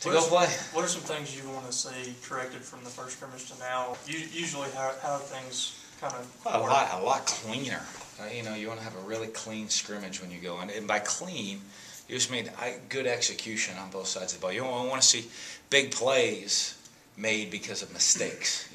to go play. What are some things you want to see corrected from the first scrimmage to now? Usually, how things kind of a lot cleaner. You want to have a really clean scrimmage when you go in, and by clean, you just mean good execution on both sides of the ball. You don't want to see big plays made because of mistakes,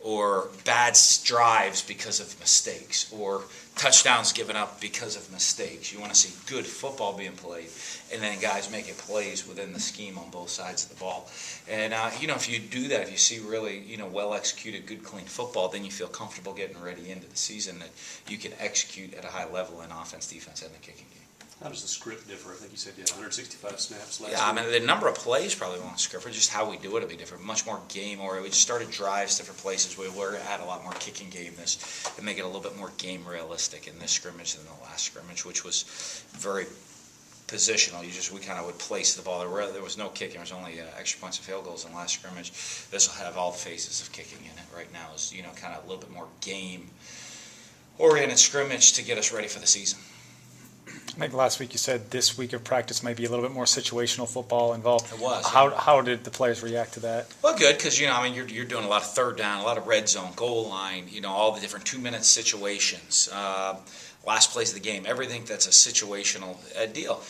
or bad drives because of mistakes, or touchdowns given up because of mistakes. You want to see good football being played, and then guys making plays within the scheme on both sides of the ball. And if you do that, if you see really well executed, good, clean football, then you feel comfortable getting ready into the season that you can execute at a high level in offense, defense, and the kicking game. How does the script differ? I think you said you had 165 snaps last Yeah, week. the number of plays probably won't differ. Just how we do it will be different. Much more game-oriented. We just started drives different places. We're add a lot more kicking game and make it a little bit more game realistic in this scrimmage than the last scrimmage, which was very positional. We kind of would place the ball. There was no kicking. There was only extra points and field goals in the last scrimmage. This will have all the phases of kicking in it. Right now is kind of a little bit more game-oriented scrimmage to get us ready for the season. I think last week you said this week of practice might be a little bit more situational football involved. It was. How did the players react to that? Well, good, because you're doing a lot of third down, a lot of red zone, goal line, all the different 2-minute situations, last plays of the game, everything that's a situational deal.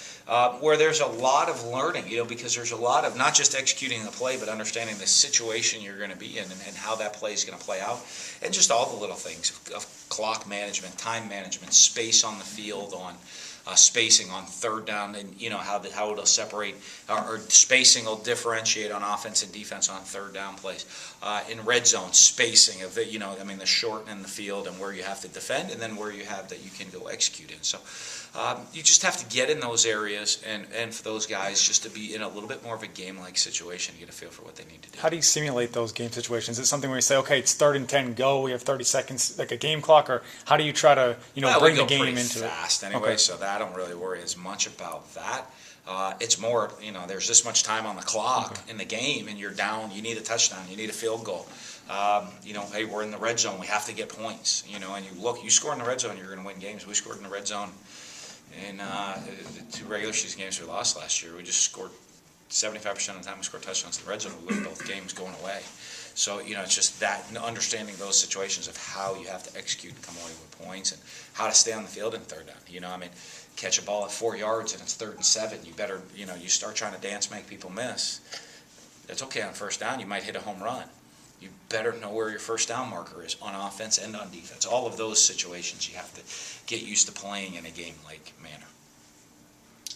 Where there's a lot of learning, because there's a lot of not just executing the play, but understanding the situation you're going to be in and how that play is going to play out, and just all the little things of clock management, time management, space on the field, on spacing on third down, and how it'll separate or spacing will differentiate on offense and defense on third down plays. In red zone, spacing of it, the short in the field and where you have to defend, and then where you have that you can go execute in. So you just have to get in those areas, and for those guys just to be in a little bit more of a game-like situation, get a feel for what they need to do. How do you simulate those game situations? Is it something where you say, okay, it's 3rd and 10, go, we have 30 seconds, like a game clock, or how do you try to bring the game into fast it? Anyway, okay. So that I don't really worry as much about that. It's more, there's this much time on the clock in the game, and you're down. You need a touchdown. You need a field goal. Hey, we're in the red zone. We have to get points. And you score in the red zone, you're going to win games. We scored in the red zone in the 2 regular season games we lost last year. We just scored 75% of the time we scored touchdowns in the red zone. We win both games going away. So, it's just that understanding those situations of how you have to execute and come away with points, and how to stay on the field in third down. Catch a ball at 4 yards and it's 3rd and 7. You better, you start trying to dance, make people miss. That's okay on first down. You might hit a home run. You better know where your first down marker is on offense and on defense. All of those situations you have to get used to playing in a game-like manner.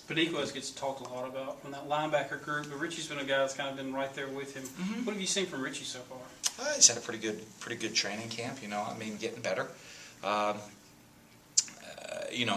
Beniquez gets talked a lot about from that linebacker group, but Richie's been a guy that's kind of been right there with him. Mm-hmm. What have you seen from Richie so far? He's had a pretty good training camp. Getting better.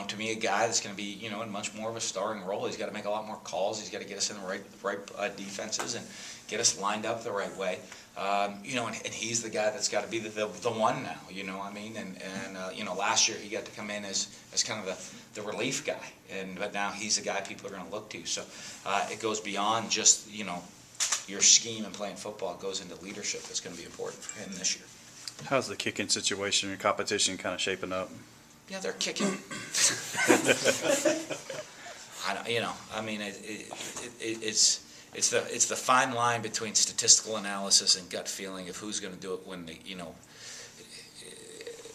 To me, a guy that's going to be, in much more of a starting role. He's got to make a lot more calls. He's got to get us in the right defenses and get us lined up the right way. And he's the guy that's got to be the one now. And last year he got to come in as kind of the relief guy, but now he's the guy people are going to look to. So it goes beyond just your scheme and playing football. It goes into leadership that's going to be important for him this year. How's the kicking situation and competition kind of shaping up? Yeah, they're kicking. It's the fine line between statistical analysis and gut feeling of who's going to do it when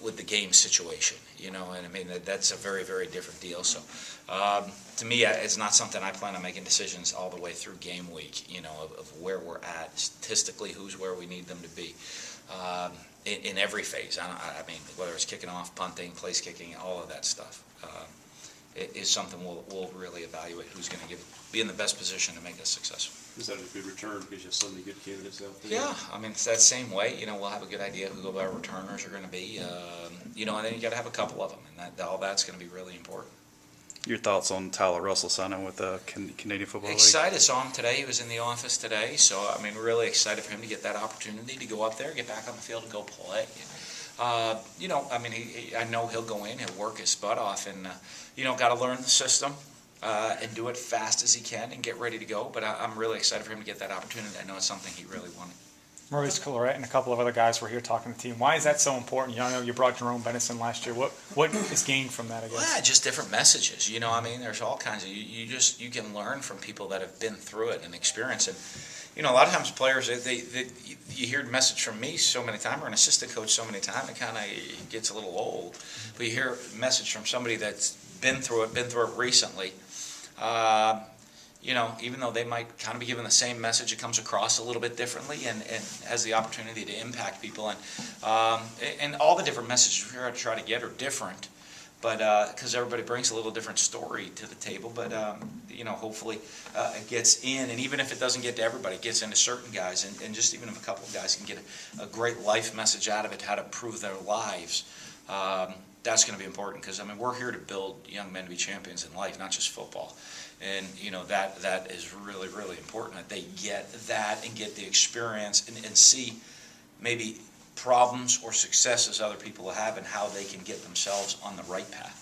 with the game situation. That's a very, very different deal. So to me, it's not something I plan on making decisions all the way through game week. Of where we're at statistically, who's where we need them to be. In every phase. Whether it's kicking off, punting, place kicking, all of that stuff is something we'll really evaluate who's going to be in the best position to make us successful. Is that a good return because you have so many good candidates out there? Yeah, it's that same way. We'll have a good idea who our returners are going to be. And then you got to have a couple of them, and all that's going to be really important. Your thoughts on Tyler Russell signing with the Canadian Football League? Excited. Saw him today. He was in the office today. So, really excited for him to get that opportunity to go up there, get back on the field and go play. I know he'll go in, he'll work his butt off and, got to learn the system and do it fast as he can and get ready to go. But I'm really excited for him to get that opportunity. I know it's something he really wanted. Maurice Colorette and a couple of other guys were here talking to the team. Why is that so important? I know you brought Jerome Bennison last year. What is gained from that, I guess? Well, just different messages. I mean, there's all kinds of, you can learn from people that have been through it and experienced it. A lot of times players, you hear a message from me so many times, or an assistant coach so many times, it kind of gets a little old. But you hear a message from somebody that's been through it recently. Even though they might kind of be given the same message, it comes across a little bit differently and has the opportunity to impact people. And all the different messages we're going to try to get are different, but because everybody brings a little different story to the table. But hopefully it gets in, and even if it doesn't get to everybody, it gets into certain guys, and just even if a couple of guys can get a great life message out of it, how to improve their lives. That's going to be important because we're here to build young men to be champions in life, not just football. And that is really, really important that they get that and get the experience and see maybe problems or successes other people have and how they can get themselves on the right path.